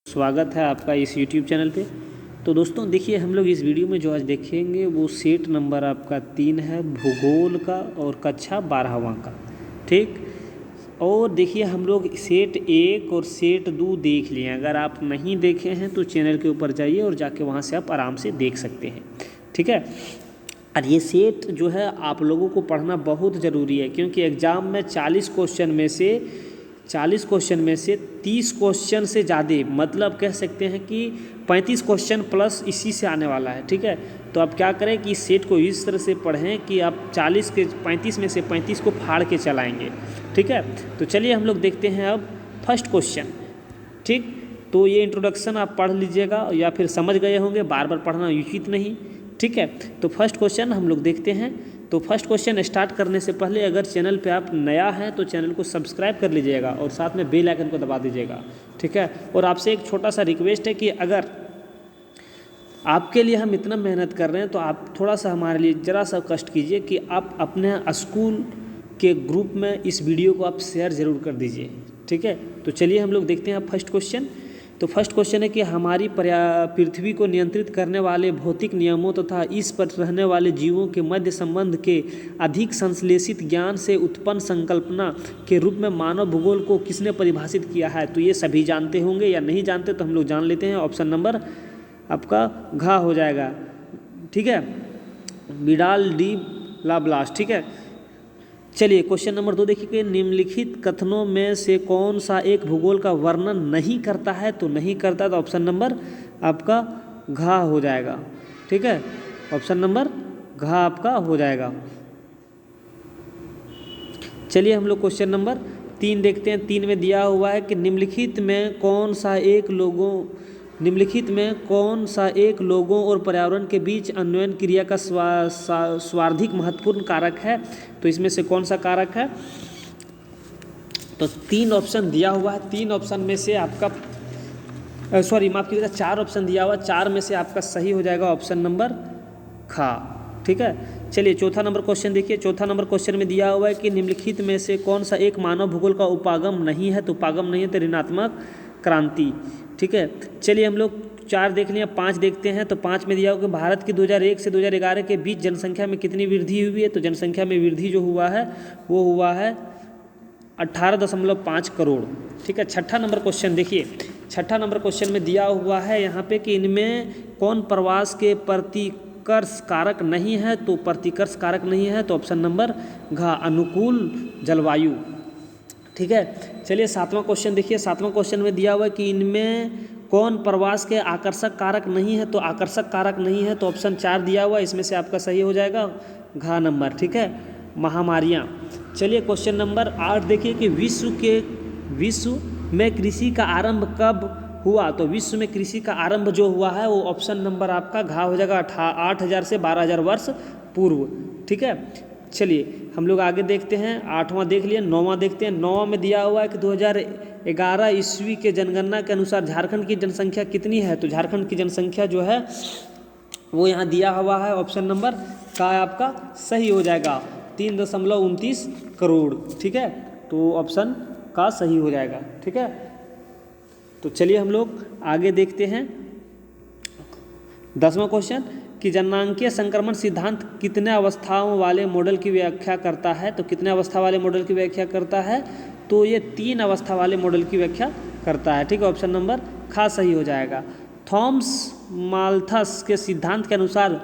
स्वागत है आपका इस YouTube चैनल पे। तो दोस्तों देखिए, हम लोग इस वीडियो में जो आज देखेंगे वो सेट नंबर आपका 3 है भूगोल का और कक्षा 12वां का। ठीक, और देखिए हम लोग सेट 1 और सेट 2 देख लिए। अगर आप नहीं देखे हैं तो चैनल के ऊपर जाइए और जाके वहाँ से आप आराम से देख सकते हैं। ठीक है, और ये सेट जो है आप लोगों को पढ़ना बहुत ज़रूरी है, क्योंकि एग्ज़ाम में 40 क्वेश्चन में से 30 क्वेश्चन से ज़्यादा, मतलब कह सकते हैं कि 35 क्वेश्चन प्लस इसी से आने वाला है। ठीक है, तो आप क्या करें कि इस सेट को इस तरह से पढ़ें कि आप 40 के 35 में से 35 को फाड़ के चलाएंगे। ठीक है, तो चलिए हम लोग देखते हैं अब फर्स्ट क्वेश्चन। ठीक, तो ये इंट्रोडक्शन आप पढ़ लीजिएगा या फिर समझ गए होंगे, बार बार पढ़ना उचित नहीं। ठीक है, तो फर्स्ट क्वेश्चन हम लोग देखते हैं। तो फर्स्ट क्वेश्चन स्टार्ट करने से पहले अगर चैनल पे आप नया हैं तो चैनल को सब्सक्राइब कर लीजिएगा और साथ में बेल आइकन को दबा दीजिएगा। ठीक है, और आपसे एक छोटा सा रिक्वेस्ट है कि अगर आपके लिए हम इतना मेहनत कर रहे हैं तो आप थोड़ा सा हमारे लिए ज़रा सा कष्ट कीजिए कि आप अपने स्कूल के ग्रुप में इस वीडियो को आप शेयर ज़रूर कर दीजिए। ठीक है, तो चलिए हम लोग देखते हैं फर्स्ट क्वेश्चन। तो फर्स्ट क्वेश्चन है कि हमारी पृथ्वी को नियंत्रित करने वाले भौतिक नियमों तथा इस पर रहने वाले जीवों के मध्य संबंध के अधिक संश्लेषित ज्ञान से उत्पन्न संकल्पना के रूप में मानव भूगोल को किसने परिभाषित किया है। तो ये सभी जानते होंगे, या नहीं जानते तो हम लोग जान लेते हैं। ऑप्शन नंबर आपका घ हो जाएगा। ठीक है, विडाल डी लाब्लास। ठीक है, चलिए क्वेश्चन नंबर 2 देखिए कि निम्नलिखित कथनों में से कौन सा एक भूगोल का वर्णन नहीं करता है। तो नहीं करता तो ऑप्शन नंबर आपका घ हो जाएगा। ठीक है, ऑप्शन नंबर घ आपका हो जाएगा। चलिए हम लोग क्वेश्चन नंबर 3 देखते हैं। 3 में दिया हुआ है कि निम्नलिखित में कौन सा एक लोगों और पर्यावरण के बीच अन्वयन क्रिया का सर्वाधिक महत्वपूर्ण कारक है। तो इसमें से कौन सा कारक है। तो 3 ऑप्शन दिया हुआ है। 3 ऑप्शन में से आपका माफ कीजिएगा, 4 ऑप्शन दिया हुआ है। 4 में से आपका सही हो जाएगा ऑप्शन नंबर ख। ठीक है, चलिए चौथा नंबर क्वेश्चन देखिए। चौथा नंबर क्वेश्चन में दिया हुआ है कि निम्नलिखित में से कौन सा एक मानव भूगोल का उपागम नहीं है। तो उपागम नहीं है तो ऋणात्मक क्रांति। ठीक है, चलिए हम लोग 4 देख लिए, 5 देखते हैं। तो 5 में दिया हुआ कि भारत की 2001 से 2011 के बीच जनसंख्या में कितनी वृद्धि हुई है। तो जनसंख्या में वृद्धि जो हुआ है वो हुआ है 18.5 करोड़। ठीक है, छठा नंबर क्वेश्चन देखिए। छठा नंबर क्वेश्चन में दिया हुआ है यहाँ पे कि इनमें कौन प्रवास के प्रतिकर्ष कारक नहीं है। तो प्रतिकर्ष कारक नहीं है तो ऑप्शन नंबर घ, अनुकूल जलवायु। ठीक है, चलिए 7वां क्वेश्चन देखिए। 7वां क्वेश्चन में दिया हुआ है कि इनमें कौन प्रवास के आकर्षक कारक नहीं है। तो आकर्षक कारक नहीं है तो ऑप्शन 4 दिया हुआ है, इसमें से आपका सही हो जाएगा घ नंबर। ठीक है, महामारियाँ। चलिए क्वेश्चन नंबर 8 देखिए कि विश्व में कृषि का आरंभ कब हुआ। तो विश्व में कृषि का आरंभ जो हुआ है वो ऑप्शन नंबर आपका घ हो जाएगा 8000 से 12000 वर्ष पूर्व। ठीक है, चलिए हम लोग आगे देखते हैं। 8वां देख लिए, 9वां देखते हैं। 9वां में दिया हुआ है कि 2011 ईस्वी के जनगणना के अनुसार झारखंड की जनसंख्या कितनी है। तो झारखंड की जनसंख्या जो है वो यहाँ दिया हुआ है, ऑप्शन नंबर का आपका सही हो जाएगा 3.29 करोड़। ठीक है, तो ऑप्शन का सही हो जाएगा। ठीक है, तो चलिए हम लोग आगे देखते हैं। 10वां क्वेश्चन कि जननांकीय संक्रमण सिद्धांत कितने अवस्थाओं वाले मॉडल की व्याख्या करता है। तो कितने अवस्था वाले मॉडल की व्याख्या करता है। तो ये 3 अवस्था वाले मॉडल की व्याख्या करता है। ठीक है, ऑप्शन नंबर ख सही हो जाएगा। थॉमस माल्थस के सिद्धांत के अनुसार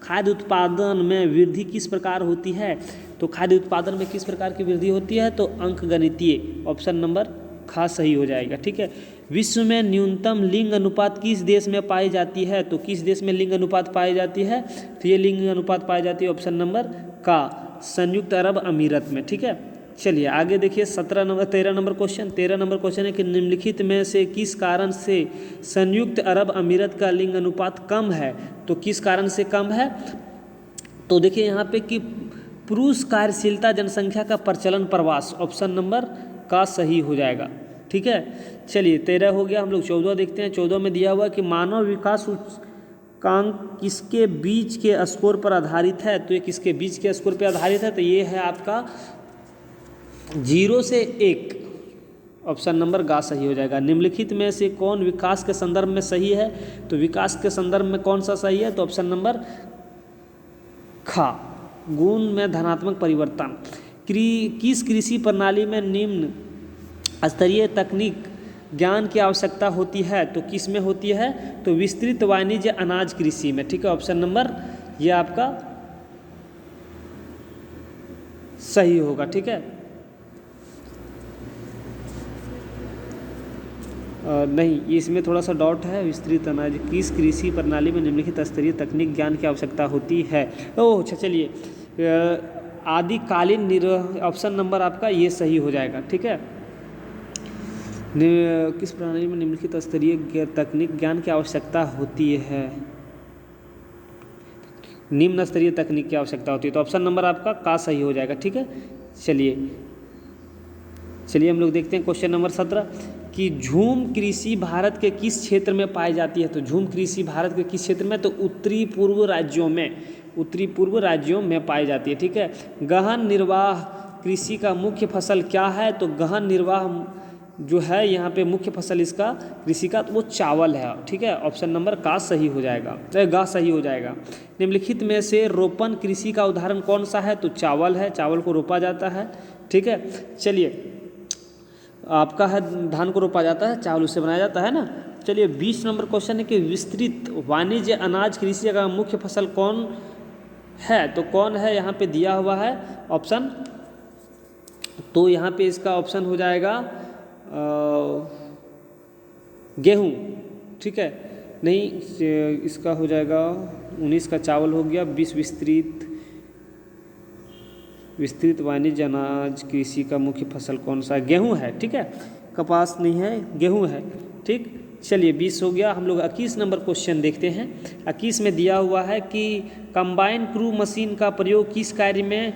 खाद्य उत्पादन में वृद्धि किस प्रकार होती है। तो खाद्य उत्पादन में किस प्रकार की वृद्धि होती है। तो अंकगणितीय, ऑप्शन नंबर ख सही हो जाएगा। ठीक है, विश्व में न्यूनतम लिंग अनुपात किस देश में पाई जाती है। तो किस देश में लिंग अनुपात पाई जाती है। तो ये लिंग अनुपात पाई जाती है ऑप्शन नंबर का, संयुक्त अरब अमीरत में। ठीक है, चलिए आगे देखिए 13 नंबर क्वेश्चन। 13 नंबर क्वेश्चन है कि निम्नलिखित में से किस कारण से संयुक्त अरब अमीरत का लिंग अनुपात कम है। तो किस कारण से कम है। तो देखिए यहाँ पे कि पुरुष कार्यशीलता जनसंख्या का प्रचलन प्रवास, ऑप्शन नंबर का सही हो जाएगा। ठीक है, चलिए 13 हो गया। हम लोग 14 देखते हैं। 14 में दिया हुआ कि मानव विकास सूचकांक किसके बीच के स्कोर पर आधारित है। तो ये किसके बीच के स्कोर पर आधारित है। तो ये है आपका 0 से 1। ऑप्शन नंबर गा सही हो जाएगा। निम्नलिखित में से कौन विकास के संदर्भ में सही है, तो विकास के संदर्भ में कौन सा सही है, तो ऑप्शन नंबर खा, गुण में धनात्मक परिवर्तन। किस कृषि प्रणाली में निम्न स्तरीय तकनीक ज्ञान की आवश्यकता होती है, तो किस में होती है, तो विस्तृत वाणिज्य अनाज कृषि में। ठीक है, ऑप्शन नंबर ये आपका सही होगा। ठीक है, नहीं, इसमें थोड़ा सा डॉट है। विस्तृत अनाज किस कृषि प्रणाली में निम्नलिखित स्तरीय तकनीक ज्ञान की आवश्यकता होती है। ओह अच्छा, चलिए आदिकालीन ऑप्शन नंबर आपका ये सही हो जाएगा। ठीक है, किस प्रणाली में निम्नलिखित स्तरीय तकनीक ज्ञान की आवश्यकता होती है, निम्न स्तरीय तकनीक की आवश्यकता होती है, तो ऑप्शन नंबर आपका का सही हो जाएगा। ठीक है, चलिए हम लोग देखते हैं क्वेश्चन नंबर 17 कि झूम कृषि भारत के किस क्षेत्र में पाई जाती है। तो झूम कृषि भारत के किस क्षेत्र में, तो उत्तरी पूर्व राज्यों में पाई जाती है। ठीक है, गहन निर्वाह कृषि का मुख्य फसल क्या है, तो गहन निर्वाह जो है यहाँ पे मुख्य फसल इसका कृषि का, तो वो चावल है। ठीक है, ऑप्शन नंबर का सही हो जाएगा, गा सही हो जाएगा। निम्नलिखित में से रोपण कृषि का उदाहरण कौन सा है, तो चावल है, चावल को रोपा जाता है। ठीक है, चलिए आपका है धान को रोपा जाता है, चावल उससे बनाया जाता है ना। चलिए 20 नंबर क्वेश्चन है कि विस्तृत वाणिज्य अनाज कृषि का मुख्य फसल कौन है, तो कौन है यहाँ पे दिया हुआ है ऑप्शन, तो यहाँ पे इसका ऑप्शन हो जाएगा गेहूँ। ठीक है, नहीं इसका हो जाएगा 19 का चावल हो गया, 20 विस्तृत वाणिज्य अनाज कृषि का मुख्य फसल कौन सा है, गेहूँ है। ठीक है, कपास नहीं है, गेहूँ है। ठीक, चलिए 20 हो गया। हम लोग 21 नंबर क्वेश्चन देखते हैं। 21 में दिया हुआ है कि कंबाइन क्रू मशीन का प्रयोग किस कार्य में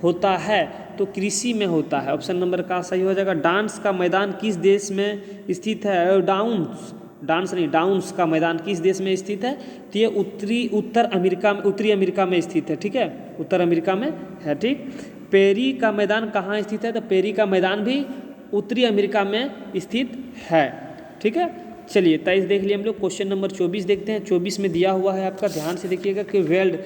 होता है, तो कृषि में होता है। ऑप्शन नंबर का सही हो जाएगा। डांस का मैदान किस देश में स्थित है, डाउन्स का मैदान किस देश में स्थित है, तो ये उत्तरी अमेरिका में स्थित है। ठीक है, उत्तर अमेरिका में है। ठीक, पेरी का मैदान कहाँ स्थित है, तो पेरी का मैदान भी उत्तरी अमेरिका में स्थित है। ठीक है, चलिए 23 देख लिए हम लोग। क्वेश्चन नंबर 24 देखते हैं। 24 में दिया हुआ है आपका, ध्यान से देखिएगा कि वेल्ड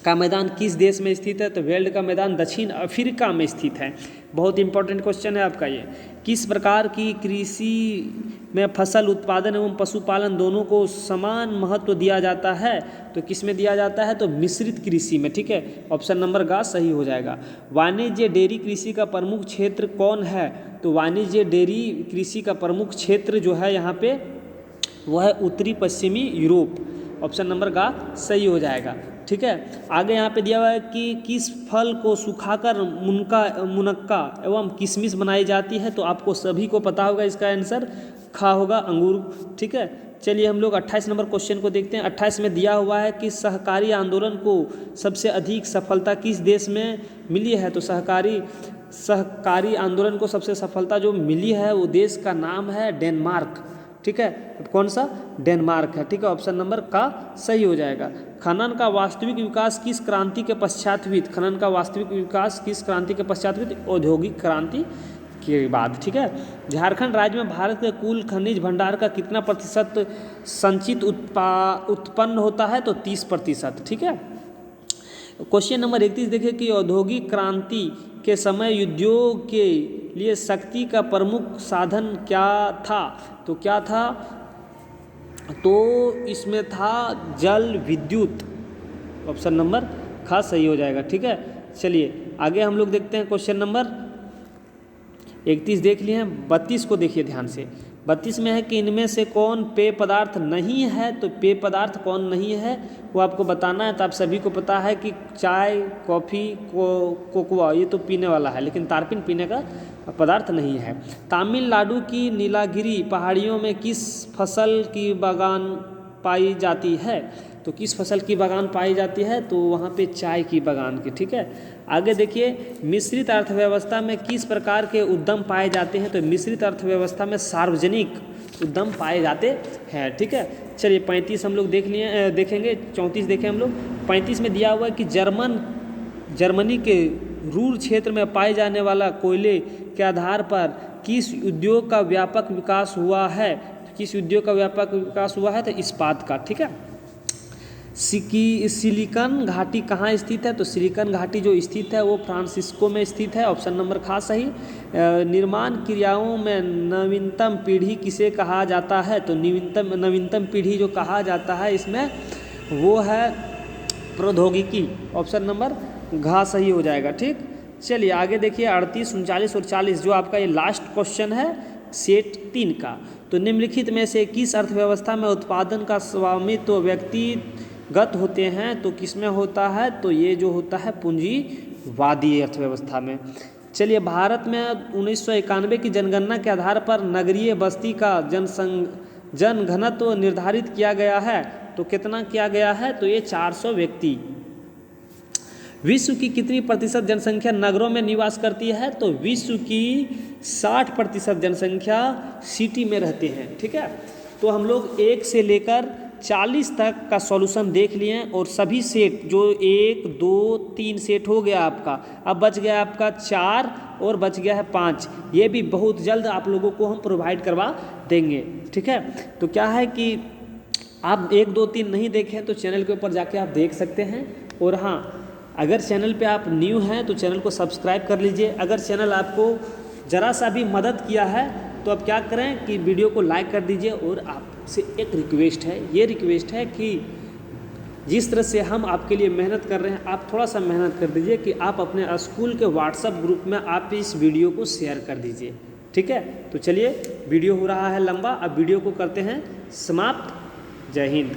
का मैदान किस देश में स्थित है, तो वेल्ड का मैदान दक्षिण अफ्रीका में स्थित है। बहुत इंपॉर्टेंट क्वेश्चन है आपका ये। किस प्रकार की कृषि में फसल उत्पादन एवं पशुपालन दोनों को समान महत्व दिया जाता है, तो किस में दिया जाता है, तो मिश्रित कृषि में। ठीक है, ऑप्शन नंबर का सही हो जाएगा। वाणिज्य डेयरी कृषि का प्रमुख क्षेत्र कौन है, तो वाणिज्य डेयरी कृषि का प्रमुख क्षेत्र जो है यहाँ पे वो है उत्तरी पश्चिमी यूरोप। ऑप्शन नंबर का सही हो जाएगा। ठीक है, आगे यहाँ पे दिया हुआ है कि किस फल को सुखाकर मुनक्का एवं किशमिश बनाई जाती है, तो आपको सभी को पता होगा इसका आंसर खा होगा, अंगूर। ठीक है, चलिए हम लोग 28 नंबर क्वेश्चन को देखते हैं। 28 में दिया हुआ है कि सहकारी आंदोलन को सबसे अधिक सफलता किस देश में मिली है, तो सहकारी आंदोलन को सबसे सफलता जो मिली है वो देश का नाम है डेनमार्क। ठीक है, कौन सा, डेनमार्क है। ठीक है, ऑप्शन नंबर का सही हो जाएगा। खनन का वास्तविक विकास किस क्रांति के पश्चात हुई, खनन का वास्तविक विकास किस क्रांति के पश्चात हुई, औद्योगिक क्रांति के बाद। ठीक है, झारखंड राज्य में भारत के कुल खनिज भंडार का कितना प्रतिशत संचित उत्पन्न होता है, तो 30%। ठीक है, क्वेश्चन नंबर 31 देखिए कि औद्योगिक क्रांति के समय उद्योग के लिए शक्ति का प्रमुख साधन क्या था, तो क्या था, तो इसमें था जल विद्युत। ऑप्शन नंबर खा सही हो जाएगा। ठीक है, चलिए आगे हम लोग देखते हैं। क्वेश्चन नंबर 31 देख लिए हैं। 32 को देखिए ध्यान से। 32 में है कि इनमें से कौन पेय पदार्थ नहीं है, तो पेय पदार्थ कौन नहीं है वो आपको बताना है। तो आप सभी को पता है कि चाय, कॉफ़ी, कोकोआ ये तो पीने वाला है, लेकिन तारपीन पीने का पदार्थ नहीं है। तमिलनाडु की नीलागिरी पहाड़ियों में किस फसल की बागान पाई जाती है, तो किस फसल की बागान पाई जाती है, तो वहाँ पे चाय की बागान की। ठीक है, आगे देखिए मिश्रित अर्थव्यवस्था में किस प्रकार के उद्यम पाए जाते हैं, तो मिश्रित अर्थव्यवस्था में सार्वजनिक उद्यम पाए जाते हैं। ठीक है, चलिए 35 हम लोग देखेंगे। 34 देखें हम लोग। 35 में दिया हुआ है कि जर्मनी के रूर क्षेत्र में पाए जाने वाला कोयले के आधार पर किस उद्योग का व्यापक विकास हुआ है? किस उद्योग का व्यापक विकास हुआ है? तो इस्पात का। ठीक है। सिलिकॉन घाटी कहाँ स्थित है? तो सिलिकॉन घाटी जो स्थित है वो फ्रांसिस्को में स्थित है। ऑप्शन नंबर खा सही। निर्माण क्रियाओं में नवीनतम पीढ़ी किसे कहा जाता है? तो नवीनतम पीढ़ी जो कहा जाता है इसमें वो है प्रौद्योगिकी। ऑप्शन नंबर घा सही हो जाएगा। ठीक, चलिए आगे देखिए 38, 39 और 40 जो आपका ये लास्ट क्वेश्चन है सेट 3 का। तो निम्नलिखित में से किस अर्थव्यवस्था में उत्पादन का स्वामित्व व्यक्तिगत होते हैं? तो किसमें होता है? तो ये जो होता है पूंजीवादी अर्थव्यवस्था में। चलिए भारत में 1991 की जनगणना के आधार पर नगरीय बस्ती का जनघनत्व निर्धारित किया गया है। तो कितना किया गया है? तो ये 400 व्यक्ति। विश्व की कितनी प्रतिशत जनसंख्या नगरों में निवास करती है? तो विश्व की 60% जनसंख्या सिटी में रहते हैं। ठीक है, तो हम लोग 1 से लेकर 40 तक का सॉल्यूशन देख लिए हैं और सभी सेट जो 1, 2, 3 सेट हो गया आपका। अब बच गया आपका 4 और बच गया है 5। ये भी बहुत जल्द आप लोगों को हम प्रोवाइड करवा देंगे। ठीक है, तो क्या है कि आप 1, 2, 3 नहीं देखें तो चैनल के ऊपर जाके आप देख सकते हैं। और हाँ, अगर चैनल पे आप न्यू हैं तो चैनल को सब्सक्राइब कर लीजिए। अगर चैनल आपको ज़रा सा भी मदद किया है तो आप क्या करें कि वीडियो को लाइक कर दीजिए। और आपसे एक रिक्वेस्ट है, ये रिक्वेस्ट है कि जिस तरह से हम आपके लिए मेहनत कर रहे हैं आप थोड़ा सा मेहनत कर दीजिए कि आप अपने स्कूल के व्हाट्सएप ग्रुप में आप इस वीडियो को शेयर कर दीजिए। ठीक है, तो चलिए वीडियो हो रहा है लंबा, अब वीडियो को करते हैं समाप्त। जय हिंद।